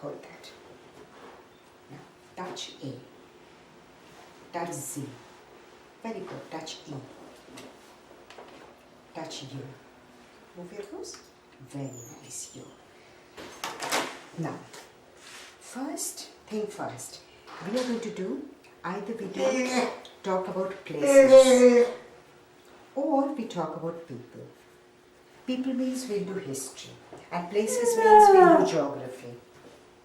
hold that. Now, touch A. Touch Z. Very good. Touch E. Touch U. Move your toes. Very nice, U. Now, first thing first, we are going to do either we do talk about places or we talk about people. People means we'll do history and places means we'll do geography.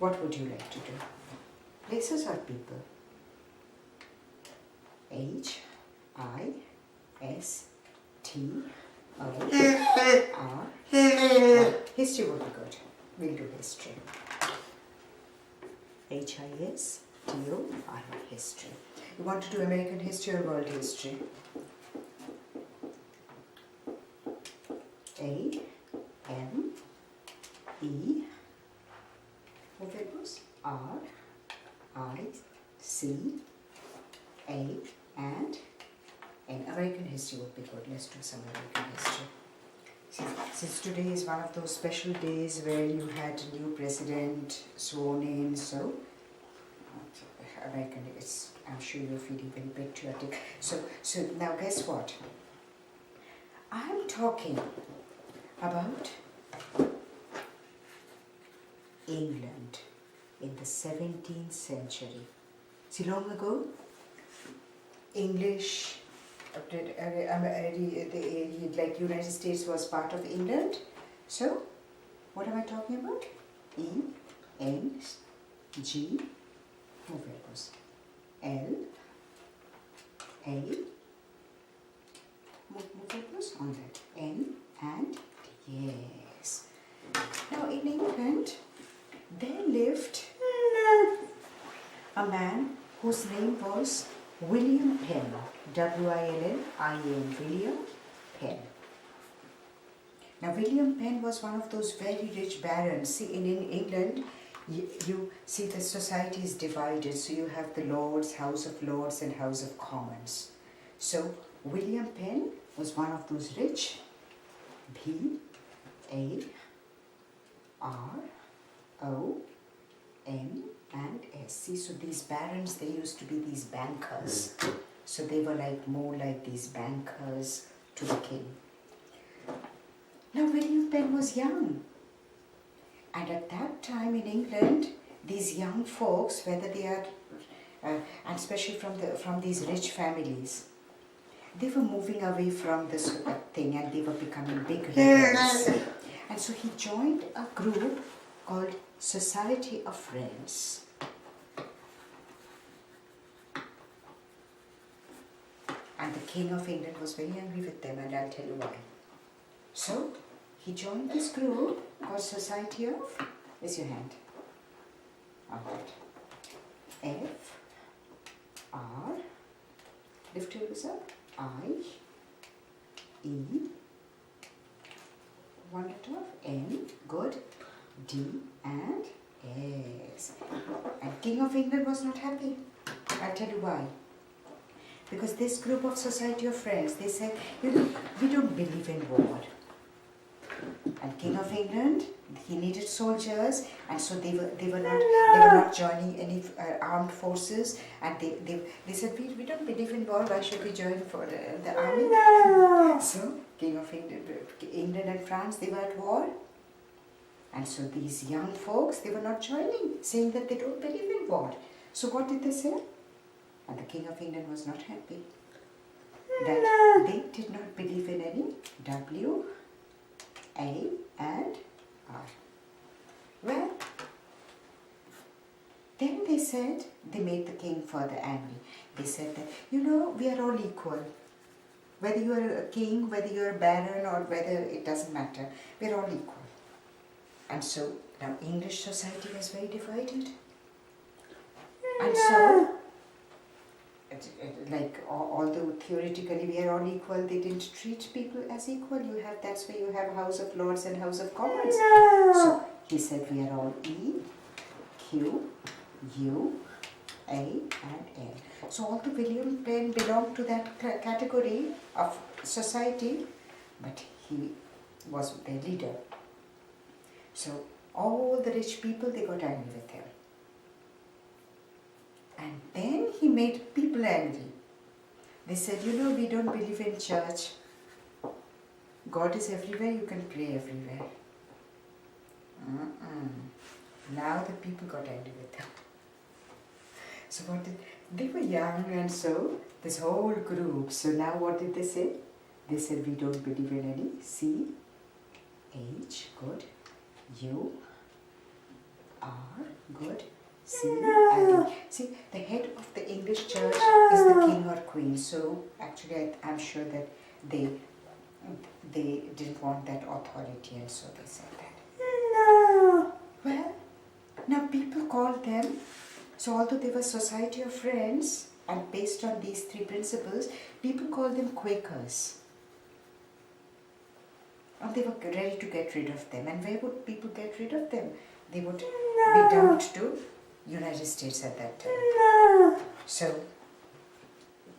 What would you like to do? Places or people? H, I, S, T, O, R. History would be good. We'll do history. H-I-S-T-O-R, history. You want to do American history or world history? A, M, E, what it was? R, I, C, A, and N. American history would be good. Let's do some American history. Since today is one of those special days where you had a new president sworn in, so American, I'm sure you're feeling very patriotic. So now guess what? I'm talking about England in the 17th century. See, long ago, English, like United States was part of England. So, what am I talking about? E, N, G, where it was? L, A, what it was? On that. N and yes. Now in England, there lived a man whose name was William Penn, W-I-L-L-I-N, William Penn. Now William Penn was one of those very rich barons. See, in England, you see the society is divided, so you have the Lords, House of Lords and House of Commons. So William Penn was one of those rich, B-A-R-O-N and S. See, so these barons, they used to be these bankers. So they were like more like these bankers to the king. Now William Penn was young. And at that time in England, these young folks, whether they are, and especially from these rich families, they were moving away from this thing and they were becoming big rebels. And so he joined a group called Society of Friends. And the King of England was very angry with them, and I'll tell you why. So he joined this group called Society of, raise your hand. Alright. F, R, lift your voice up. I, E, one letter of N, good, D and S. And King of England was not happy. I'll tell you why. Because this group of Society of Friends, they said, you know, we don't believe in war. And King of England, he needed soldiers, and so they were not joining any armed forces, and they said, we don't believe in war. Why should we join for the army? No. So King of England and France, they were at war, and so these young folks, they were not joining, saying that they don't believe in war. So what did they say? And the King of England was not happy that they did not believe in any W, A and R. Well, then they said, they made the king further angry. They said that, you know, we are all equal. Whether you are a king, whether you are a baron, or whether, it doesn't matter. We are all equal. And so, now English society was very divided. And so, like, although theoretically we are all equal, they didn't treat people as equal. That's why you have House of Lords and House of Commons. So he said we are all E, Q, U, A and N. So although William Penn belonged to that category of society, but he was their leader. So All the rich people, they got angry with him. And then he made people angry. They said, you know, we don't believe in church. God is everywhere, you can pray everywhere. Now the people got angry with him. So what did, they were young, and so this whole group, so now what did they say? They said, we don't believe in any C, H, good, U, R, good, C, and E. See, the head of the English church is the king or queen, so actually I'm sure that they didn't want that authority, and so they said that. No. Well, now people called them, so although they were Society of Friends, and based on these three principles, people called them Quakers. And they were ready to get rid of them. And where would people get rid of them? They would be dumped to United States at that time. No. So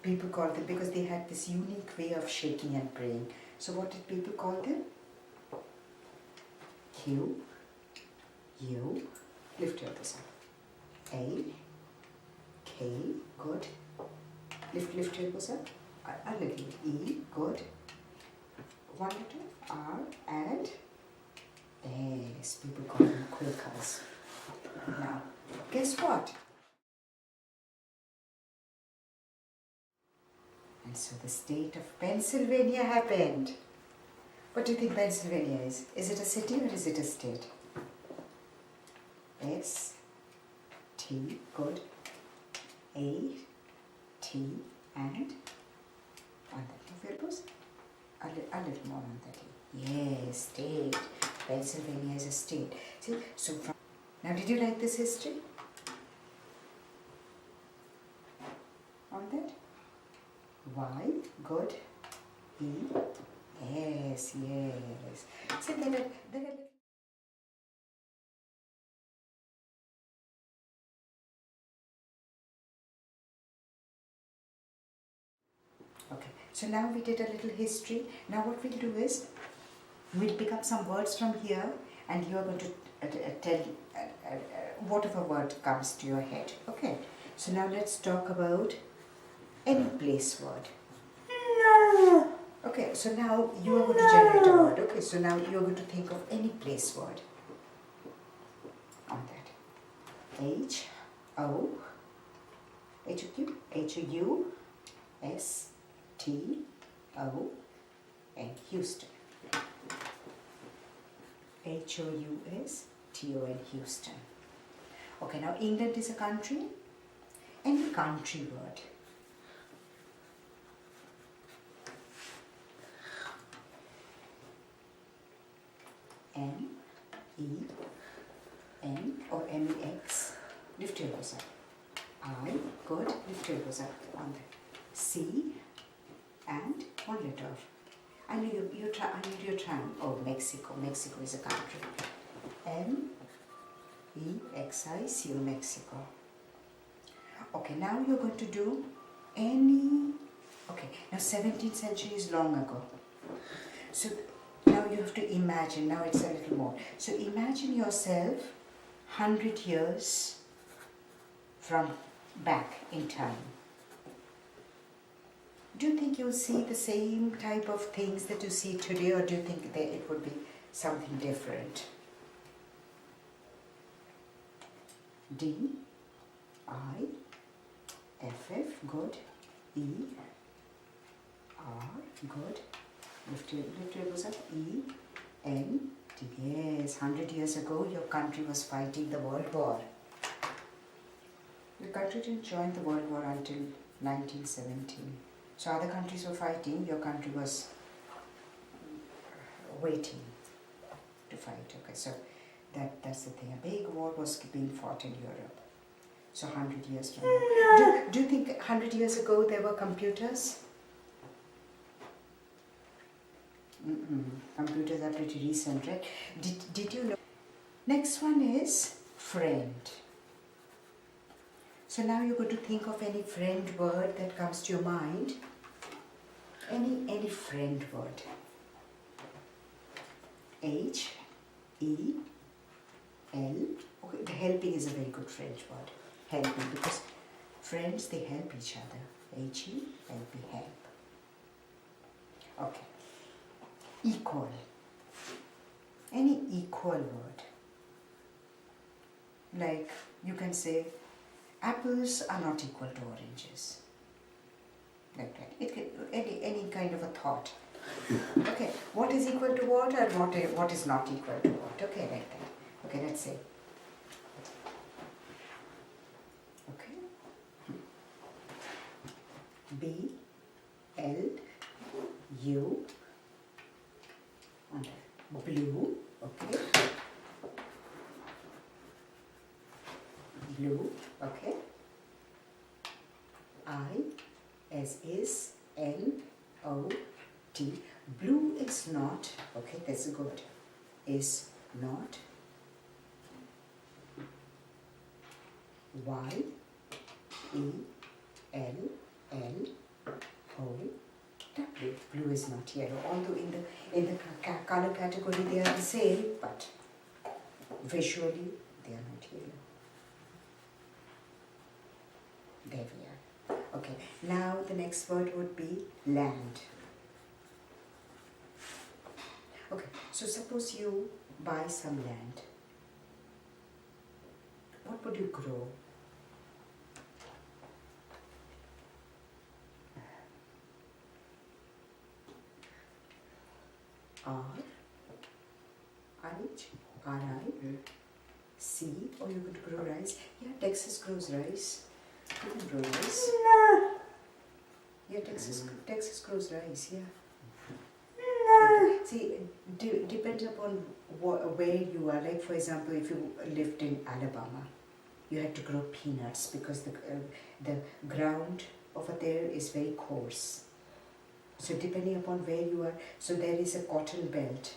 people called them, because they had this unique way of shaking and praying. So what did people call them? Q, U, lift your elbows up. A, K, good. Lift your elbows up. A little. E, good. One letter, R, and S. People call them Quakers. Now, guess what? And so the state of Pennsylvania happened. What do you think Pennsylvania is? Is it a city or is it a state? S, T, good. A, T, and on that elbows. A little more on that. Yes, state. Pennsylvania is a state. See, so from now, did you like this history? On that? Y, good. E, yes. See, then okay, so now we did a little history. Now what we'll do is, we'll pick up some words from here, and you are going to tell whatever word comes to your head. Okay, so now let's talk about any place word. No. Okay, so now you are going to generate a word. Okay, so now you are going to think of any place word. On that. H, O, H, O, Q, H, O, U, S, T, O, N, Houston. H, O, U, S, T, O, N, Houston. Okay, now England is a country. Any country word. M, E, N, or M-E-X. Lift your elbows up. I, good. Lift your elbows up. On that. C, and one letter off. I need your trying. Oh, Mexico. Mexico is a country. M-E-X-I-C-O, Mexico. Okay, now you're going to do any. Okay, now 17th century is long ago. So now you have to imagine. Now it's a little more. So imagine yourself 100 years from back in time. Do you think you'll see the same type of things that you see today, or do you think that it would be something different? D, I, F, good. E, R, good. Lift your elbows up. E, N, T. Yes, 100 years ago your country was fighting the World War. Your country didn't join the World War until 1917. So other countries were fighting, your country was waiting to fight. Okay, so that's the thing. A big war was being fought in Europe. So 100 years from now. Do you think 100 years ago there were computers? Computers are pretty recent, right? Did you know? Next one is friend. So now you're going to think of any friend word that comes to your mind. Any friend word. H, E, L. Okay, the helping is a very good French word. Helping, because friends, they help each other. H-E-L-P, help. Okay. Equal. Any equal word. Like you can say, apples are not equal to oranges. Like that. It can, any kind of a thought. Okay, what is equal to what and what is not equal to what? Okay, like that. Okay, let's say. Okay. B, L, U, and blue. Okay. Blue. Okay. I, S is N, O, T. Blue is not. Okay, that's good. Is not. Y, E, L, L, O, W. Blue is not yellow. Although in the color category they are the same, but visually they are not yellow. There we are. Okay. Now the next word would be land. Okay. So suppose you buy some land. What would you grow? C, or you could grow rice. Yeah, Texas grows rice. You can grow rice. No. Yeah, Texas grows rice, yeah. No. See, depends upon where you are. Like, for example, if you lived in Alabama, you had to grow peanuts because the ground over there is very coarse. So depending upon where you are, so there is a cotton belt.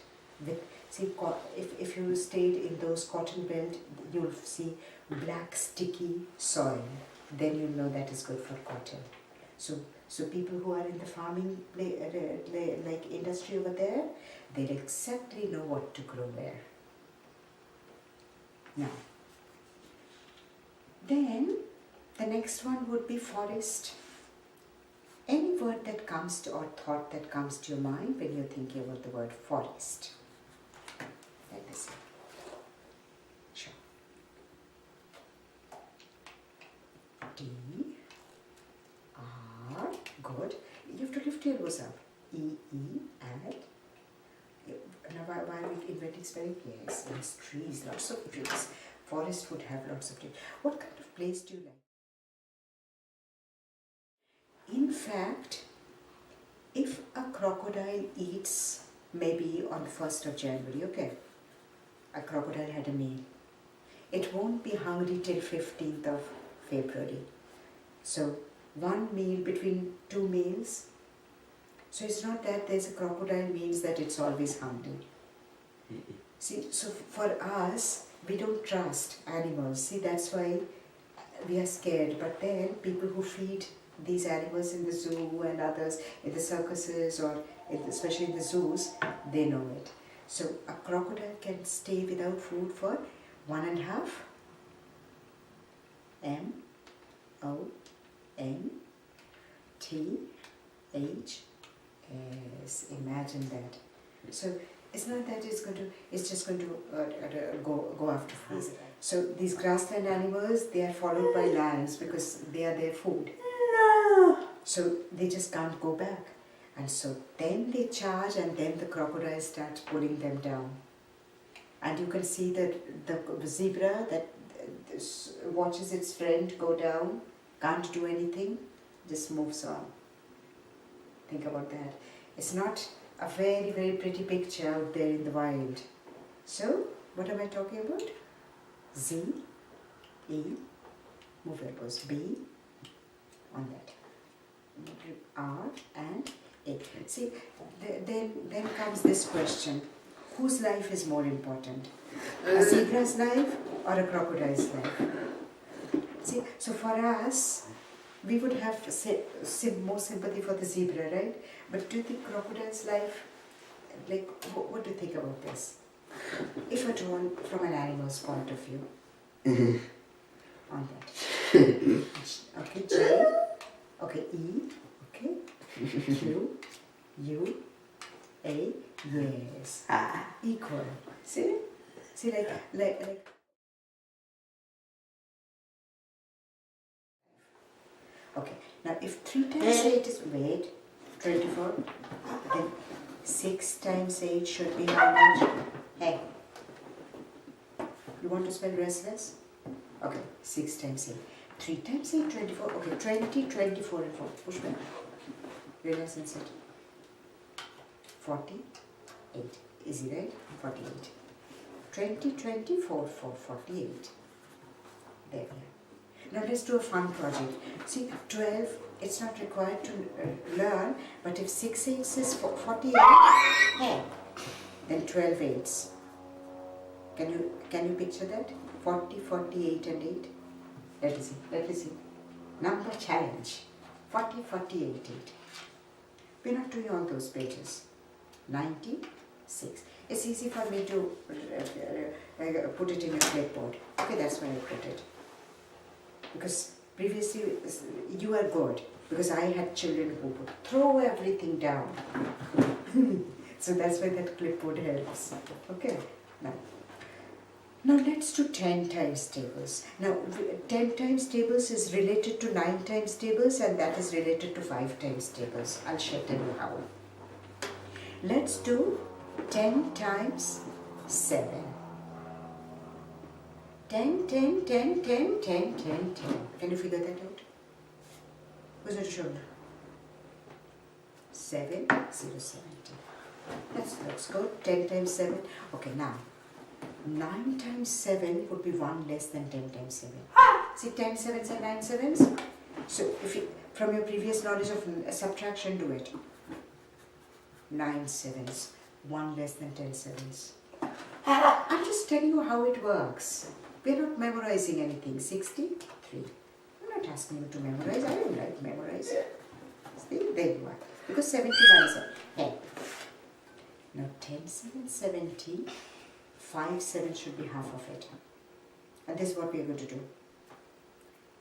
See, if you stayed in those cotton belt, you'll see black sticky soil. Then you'll know that is good for cotton. So people who are in the farming like industry over there, they'll exactly know what to grow where. Now, then the next one would be forest. Any word that comes to, or thought that comes to your mind when you're thinking about the word forest. Let me see. Sure. D, R, good. You have to lift your nose up. E, and. Now while we inventing spelling, yes, there's trees, lots of trees. Forest would have lots of trees. What kind of place do you like? In fact, if a crocodile eats maybe on the 1st of January, okay, a crocodile had a meal, it won't be hungry till 15th of February. So one meal between two meals. So it's not that there's a crocodile means that it's always hungry. See, so for us, we don't trust animals. See, that's why we are scared. But then people who feed these animals in the zoo and others in the circuses or especially in the zoos, they know it. So a crocodile can stay without food for 1.5 MONTH. Imagine that. So it's not that it's just going to go after food. So these grassland animals, they are followed by lions because they are their food. No. So they just can't go back. And so then they charge and then the crocodile starts pulling them down. And you can see that the zebra that watches its friend go down, can't do anything, just moves on. Think about that. It's not a very, very pretty picture out there in the wild. So, what am I talking about? Z, E, move elbows, B, on that. R and A. See, then comes this question. Whose life is more important? A zebra's life or a crocodile's life? See, so for us, we would have more sympathy for the zebra, right? But do you think crocodile's life, like, what do you think about this? If at all, from an animal's point of view. On that. Okay, J. Okay, E. Okay. Q. U. A. Yes. Equal. See? See, like. Okay. Now, if 3 times 8 is, wait, 24, then 6 times 8 should be how much? Hey. You want to spell restless? Okay, 6 times 8. 3 times 8, 24. Okay, 20, 24 and 4. Push back. Realize and set. 48. Easy, right? 48. 20, 24, 4, 48. There we are. Now let's do a fun project. See, 12, it's not required to learn, but if 6 8s is 48, hey, then 12 8s. Can you picture that? 40, 48 and 8. Let me see. Number challenge. 40, 48, 8. We're not doing all those pages. 96. It's easy for me to put it in a clipboard. Okay, that's why I put it. Because previously you are good. Because I had children who would throw everything down. So that's why that clipboard helps. Okay. Now let's do 10 times tables. Now 10 times tables is related to 9 times tables, and that is related to 5 times tables. I'll tell you how. Let's do 10 times 7. 10, 10, 10, 10, 10, 10, 10. Can you figure that out? Who's going to show me? 7, 0, 70. Let's go. 10 times 7. Okay, now 9 times 7 would be 1 less than 10 times 7. See, 10 sevens and 9 sevens? So, if you, from your previous knowledge of subtraction, do it. 9 sevens, 1 less than 10 sevens. I'm just telling you how it works. We're not memorizing anything. 63. I'm not asking you to memorize. I don't like memorize. See, there you are. Because 70 minus 10. Now 10 7, 70. 5 7 should be half of it. And this is what we are going to do.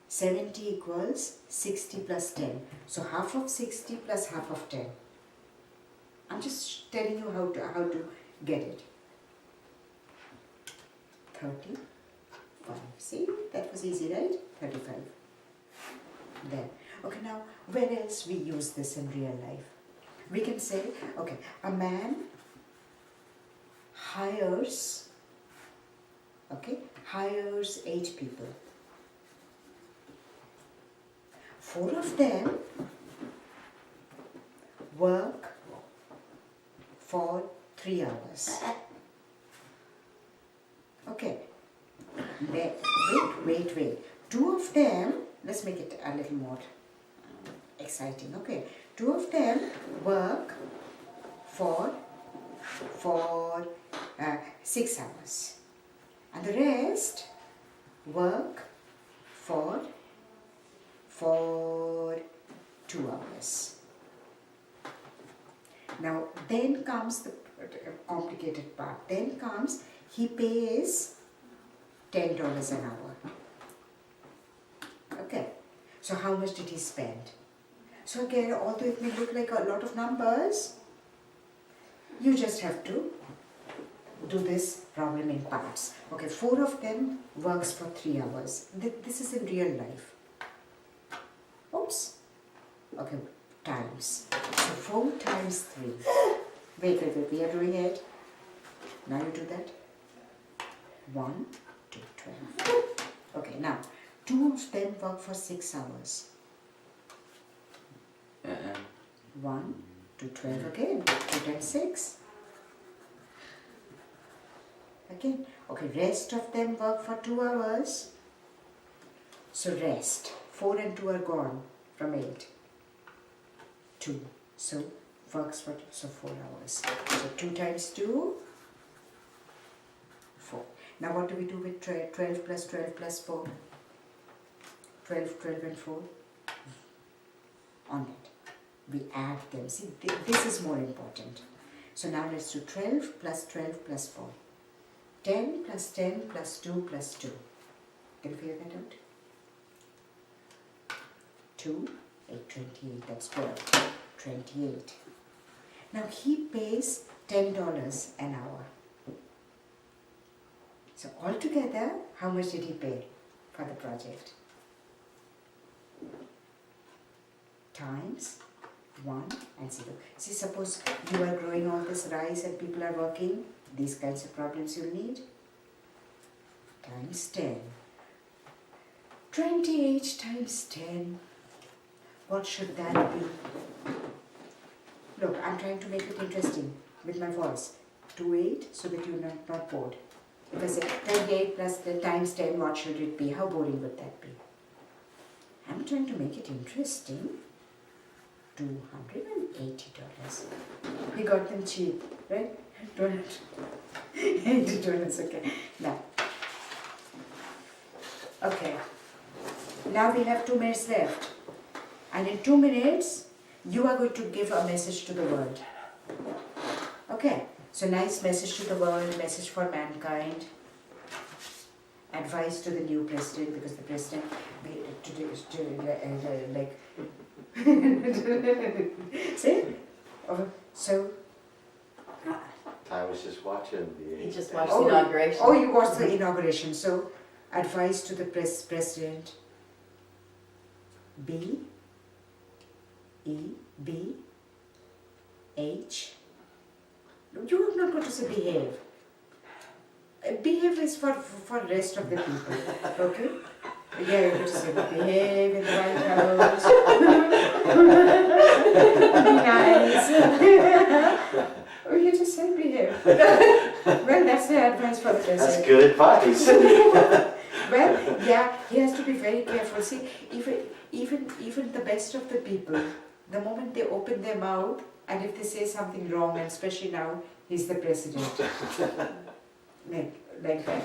70 equals 60 plus 10. So half of 60 plus half of 10. I'm just telling you how to get it. 35. See, that was easy, right? 35. Then, okay, now where else we use this in real life? We can say, okay, a man hires 8 people. 4 of them work for 3 hours. Okay. Wait. 2 of them, let's make it a little more exciting. Okay. 2 of them work for 6 hours. And the rest work for 2 hours. Now, then comes the complicated part. Then comes, he pays $10 an hour. Okay. So how much did he spend? So again, although it may look like a lot of numbers, you just have to do this problem in parts. Okay, 4 of them works for 3 hours. This is in real life. Oops. Okay, times. So 4 times 3. Wait, we are doing it. Now you do that. 1 to 12. Okay, now 2 of them work for 6 hours. 1 to 12 again. 2 times 6. Again. Okay, rest of them work for 2 hours. So rest. 4 and 2 are gone from 8. 2. So works for 4 hours. So 2 times 2, 4. Now what do we do with 12 plus 12 plus 4? 12, 12 and 4. On it. We add them. See, this is more important. So now let's do 12 plus 12 plus 4. 10 plus 10 plus 2 plus 2. Can you figure that out? 2, 8, 28, that's 12. 28. Now he pays $10 an hour. So altogether, how much did he pay for the project? Times 1 and 0. See, suppose you are growing all this rice and people are working, these kinds of problems you'll need. Times 10. 28 times 10. What should that be? Look, I'm trying to make it interesting with my voice. 28 so that you're not bored. If I say 28 plus the times 10, what should it be? How boring would that be? I'm trying to make it interesting. $280. We got them cheap, right? $80, okay. Now, okay. Now we have 2 minutes left. And in 2 minutes, you are going to give a message to the world. Okay, so nice message to the world, message for mankind, advice to the new president, because the president, see? So, I was just watching the... He just watched the inauguration. Oh, you watched the inauguration. So, advice to the president, B, E, B, H. You are not going to say behave. Behave is for rest of the people, okay? Yeah, you're going to say behave in the White House. Be nice. Or you just say behave. Well, that's the advice for the president. That's good advice. Well, yeah, he has to be very careful. See, even the best of the people, the moment they open their mouth, and if they say something wrong, and especially now, he's the president. Like that.